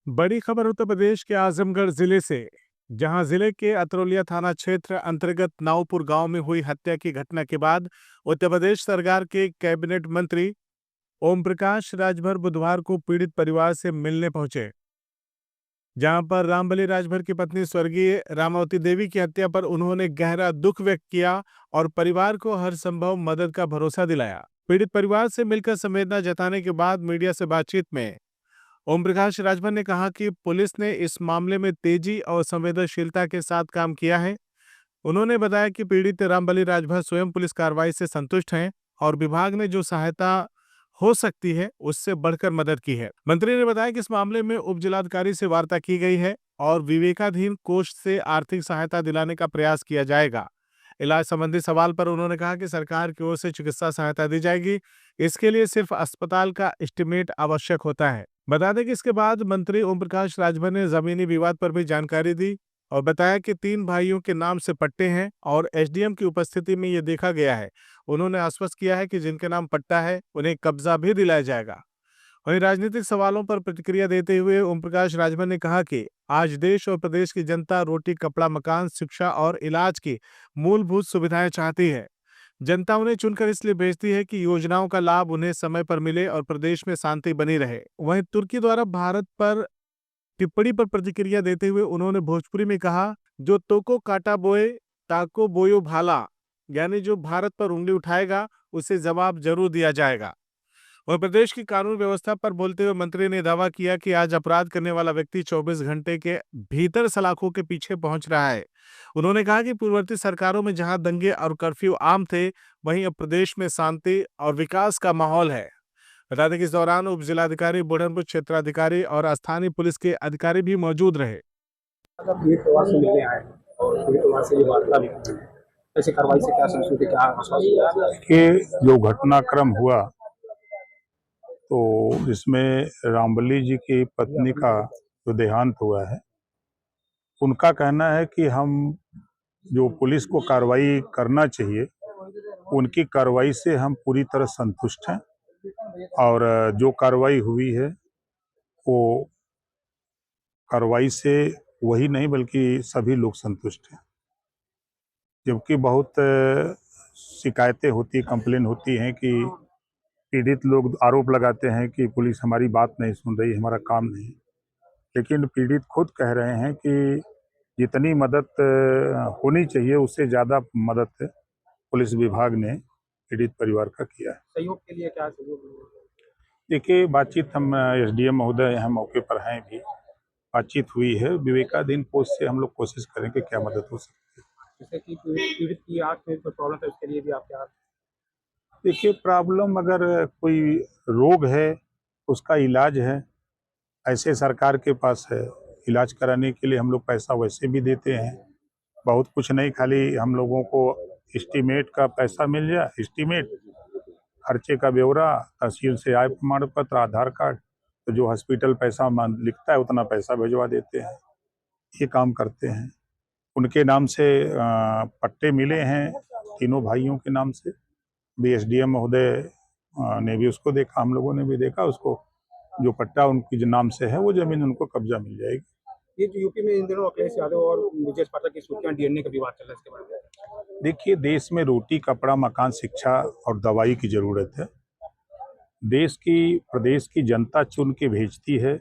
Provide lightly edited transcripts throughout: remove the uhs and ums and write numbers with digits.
बड़ी खबर उत्तर प्रदेश के आजमगढ़ जिले से, जहां जिले के अतरौलिया थाना क्षेत्र अंतर्गत नावपुर गांव में हुई हत्या की घटना के बाद उत्तर प्रदेश सरकार के कैबिनेट मंत्री ओम प्रकाश राजभर बुधवार को पीड़ित परिवार से मिलने पहुंचे, जहां पर रामबली राजभर की पत्नी स्वर्गीय रामावती देवी की हत्या पर उन्होंने गहरा दुख व्यक्त किया और परिवार को हर संभव मदद का भरोसा दिलाया। पीड़ित परिवार से मिलकर संवेदना जताने के बाद मीडिया से बातचीत में ओम प्रकाश राजभर ने कहा कि पुलिस ने इस मामले में तेजी और संवेदनशीलता के साथ काम किया है। उन्होंने बताया कि पीड़ित रामबली राजभर स्वयं पुलिस कार्रवाई से संतुष्ट हैं और विभाग ने जो सहायता हो सकती है उससे बढ़कर मदद की है। मंत्री ने बताया कि इस मामले में उप जिलाधिकारी से वार्ता की गई है और विवेकाधीन कोष से आर्थिक सहायता दिलाने का प्रयास किया जाएगा। इलाज संबंधी सवाल पर उन्होंने कहा कि सरकार की ओर से चिकित्सा सहायता दी जाएगी। इसके लिए सिर्फ अस्पताल का एस्टीमेट आवश्यक होता है। बता दें कि इसके बाद मंत्री ओम प्रकाश राजभर ने जमीनी विवाद पर भी जानकारी दी और बताया कि 3 भाइयों के नाम से पट्टे हैं और एसडीएम की उपस्थिति में ये देखा गया है। उन्होंने आश्वस्त किया है कि जिनके नाम पट्टा है उन्हें कब्जा भी दिलाया जाएगा। वहीं राजनीतिक सवालों पर प्रतिक्रिया देते हुए ओम प्रकाश राजभर ने कहा कि आज देश और प्रदेश की जनता रोटी, कपड़ा, मकान, शिक्षा और इलाज की मूलभूत सुविधाएं चाहती है। जनता उन्हें चुनकर इसलिए भेजती है कि योजनाओं का लाभ उन्हें समय पर मिले और प्रदेश में शांति बनी रहे। वहीं तुर्की द्वारा भारत पर टिप्पणी पर प्रतिक्रिया देते हुए उन्होंने भोजपुरी में कहा, जो तोको काटा बोए ताको बोयो भाला, यानी जो भारत पर उंगली उठाएगा उसे जवाब जरूर दिया जाएगा। वहीं प्रदेश की कानून व्यवस्था पर बोलते हुए मंत्री ने दावा किया कि आज अपराध करने वाला व्यक्ति 24 घंटे के भीतर सलाखों के पीछे पहुंच रहा है। उन्होंने कहा कि पूर्ववर्ती सरकारों में जहां दंगे और कर्फ्यू आम थे, वहीं अब प्रदेश में शांति और विकास का माहौल है। बता दें कि इस दौरान उप जिलाधिकारी, बुढ़नपुर क्षेत्राधिकारी और स्थानीय पुलिस के अधिकारी भी मौजूद रहे। पीड़ित परिवार से मिलने आए हैं और पीड़ित परिवार से ये वार्ता भी की है। ऐसी कार्रवाई से क्या संस्कृति, क्या आश्वासन कि जो घटनाक्रम हुआ तो इसमें रामबली जी की पत्नी का जो देहांत हुआ है, उनका कहना है कि हम जो पुलिस को कार्रवाई करना चाहिए उनकी कार्रवाई से हम पूरी तरह संतुष्ट हैं और जो कार्रवाई हुई है वो कार्रवाई से वही नहीं बल्कि सभी लोग संतुष्ट हैं। जबकि बहुत शिकायतें होती, कंप्लेन होती हैं कि पीड़ित लोग आरोप लगाते हैं कि पुलिस हमारी बात नहीं सुन रही, हमारा काम नहीं। लेकिन पीड़ित खुद कह रहे हैं कि जितनी मदद होनी चाहिए उससे ज़्यादा मदद पुलिस विभाग ने पीड़ित परिवार का किया है। सहयोग के लिए क्या सहयोग? देखिए, बातचीत हम एसडीएम महोदय यहाँ मौके पर हैं भी, बातचीत हुई है। विवेकाधीन कोष से हम लोग कोशिश करेंगे क्या मदद हो सकती है। जैसे कि पीड़ित की आँख में कोई प्रॉब्लम है, उसके लिए भी आप क्या? देखिए, प्रॉब्लम अगर कोई रोग है उसका इलाज है, ऐसे सरकार के पास है। इलाज कराने के लिए हम लोग पैसा वैसे भी देते हैं, बहुत कुछ नहीं, खाली हम लोगों को एस्टीमेट का पैसा मिल जाए, एस्टीमेट खर्चे का ब्यौरा, तहसील से आय प्रमाण पत्र, आधार कार्ड, तो जो हॉस्पिटल पैसा लिखता है उतना पैसा भिजवा देते हैं। ये काम करते हैं। उनके नाम से पट्टे मिले हैं, तीनों भाइयों के नाम से। बीएसडीएम महोदय ने भी उसको देखा, हम लोगों ने भी देखा उसको। जो पट्टा उनकी जो नाम से है वो जमीन उनको कब्जा मिल जाएगी। ये जो यूपी में इन दिनों अखिलेश यादव और विजय पाठक की सूचियां डीएनए का विवाद चल रहा है, इसके बारे में? देखिए, देश में रोटी, कपड़ा, मकान, शिक्षा और दवाई की जरूरत है। देश की, प्रदेश की जनता चुन के भेजती है।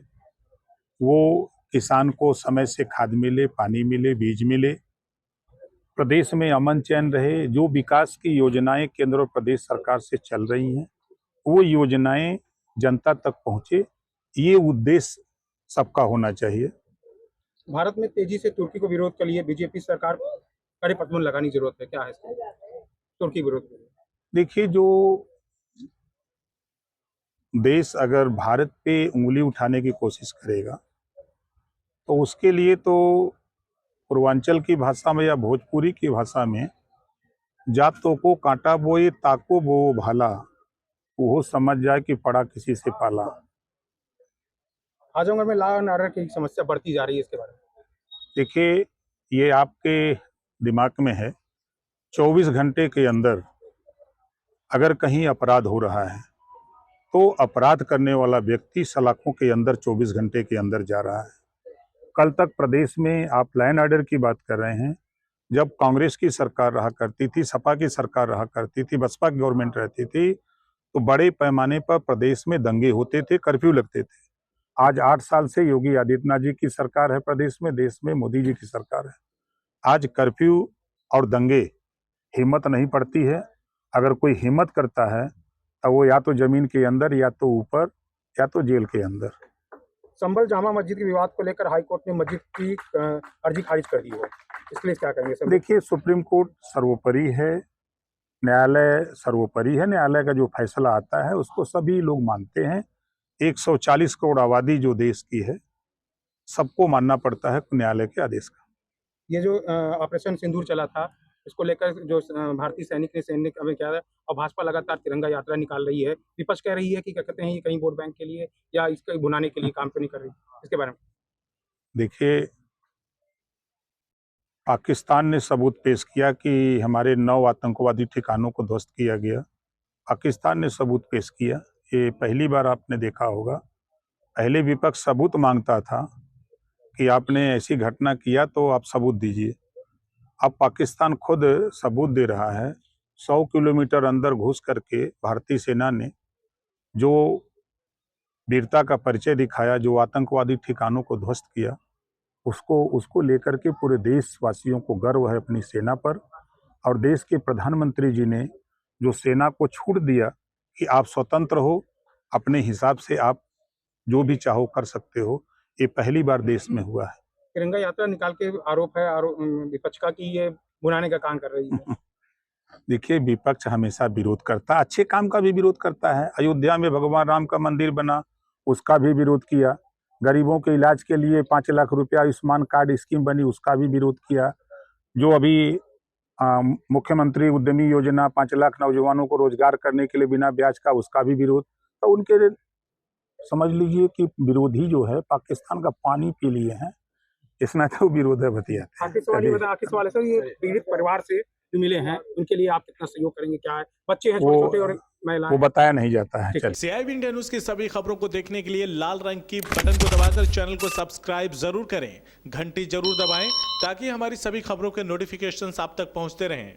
वो किसान को समय से खाद मिले, पानी मिले, बीज मिले, प्रदेश में अमन चैन रहे। जो विकास की योजनाएं केंद्र और प्रदेश सरकार से चल रही हैं वो योजनाएं जनता तक पहुंचे, ये उद्देश्य सबका होना चाहिए। भारत में तेजी से तुर्की को विरोध के लिए बीजेपी सरकार कड़े प्रतिबंध लगानी जरूरत है, क्या है इसके लिए तुर्की विरोध के लिए? देखिए, जो देश अगर भारत पे उंगली उठाने की कोशिश करेगा तो उसके लिए तो पूर्वांचल की भाषा में या भोजपुरी की भाषा में जातों को कांटा बोए ताको बो भाला, वो समझ जाए कि पड़ा किसी से पाला। आजमगढ़ में लॉ एंड ऑर्डर की समस्या बढ़ती जा रही है, इसके बारे में? देखिए, ये आपके दिमाग में है, 24 घंटे के अंदर अगर कहीं अपराध हो रहा है तो अपराध करने वाला व्यक्ति सलाखों के अंदर 24 घंटे के अंदर जा रहा है। कल तक प्रदेश में आप लैंड ऑर्डर की बात कर रहे हैं, जब कांग्रेस की सरकार रहा करती थी, सपा की सरकार रहा करती थी, बसपा की गवर्नमेंट रहती थी, तो बड़े पैमाने पर प्रदेश में दंगे होते थे, कर्फ्यू लगते थे। आज 8 साल से योगी आदित्यनाथ जी की सरकार है प्रदेश में, देश में मोदी जी की सरकार है। आज कर्फ्यू और दंगे हिम्मत नहीं पड़ती है। अगर कोई हिम्मत करता है तो वो या तो जमीन के अंदर, या तो ऊपर, या तो जेल के अंदर। संभल जामा मस्जिद के विवाद को लेकर हाई कोर्ट ने मस्जिद की अर्जी खारिज कर दी है, इसके लिए क्या कहेंगे सर? देखिए, सुप्रीम कोर्ट सर्वोपरि है, न्यायालय सर्वोपरि है। न्यायालय का जो फैसला आता है उसको सभी लोग मानते हैं। 140 करोड़ आबादी जो देश की है, सबको मानना पड़ता है न्यायालय के आदेश का। ये जो ऑपरेशन सिंदूर चला था, इसको लेकर जो भारतीय सैनिक ने सैनिक अभी क्या है, और भाजपा लगातार तिरंगा यात्रा निकाल रही है। विपक्ष कह रही है कि क्या कहते हैं, ये कहीं वोट बैंक के लिए या इसको भुनाने के लिए काम तो नहीं कर रही, इसके बारे में? देखिए, पाकिस्तान ने सबूत पेश किया कि हमारे 9 आतंकवादी ठिकानों को ध्वस्त किया गया। पाकिस्तान ने सबूत पेश किया, ये पहली बार आपने देखा होगा। पहले विपक्ष सबूत मांगता था कि आपने ऐसी घटना किया तो आप सबूत दीजिए। अब पाकिस्तान खुद सबूत दे रहा है। 100 किलोमीटर अंदर घुस करके भारतीय सेना ने जो वीरता का परिचय दिखाया, जो आतंकवादी ठिकानों को ध्वस्त किया, उसको लेकर के पूरे देशवासियों को गर्व है अपनी सेना पर। और देश के प्रधानमंत्री जी ने जो सेना को छूट दिया कि आप स्वतंत्र हो, अपने हिसाब से आप जो भी चाहो कर सकते हो, ये पहली बार देश में हुआ है। तिरंगा यात्रा निकाल के आरोप है विपक्ष का कि ये भुनाने का काम कर रही है। देखिए, विपक्ष हमेशा विरोध करता है, अच्छे काम का भी विरोध करता है। अयोध्या में भगवान राम का मंदिर बना, उसका भी विरोध किया। गरीबों के इलाज के लिए 5 लाख रुपया आयुष्मान कार्ड स्कीम बनी, उसका भी विरोध किया। जो अभी मुख्यमंत्री उद्यमी योजना 5 लाख नौजवानों को रोजगार करने के लिए बिना ब्याज का, उसका भी विरोध। तो उनके समझ लीजिए कि विरोधी जो है पाकिस्तान का पानी पी लिए हैं, इसमें तो विरोध है बतिया। आखिर सवाल है सर, ये पीड़ित परिवार से जो मिले हैं, उनके लिए आप कितना सहयोग करेंगे? क्या है, बच्चे हैं छोटे-छोटे और महिलाएं? वो बताया नहीं जाता है। CIB इंडिया न्यूज की सभी खबरों को देखने के लिए लाल रंग की बटन को दबाकर चैनल को सब्सक्राइब जरूर करें, घंटी जरूर दबाएं ताकि हमारी सभी खबरों के नोटिफिकेशंस आप तक पहुंचते रहें।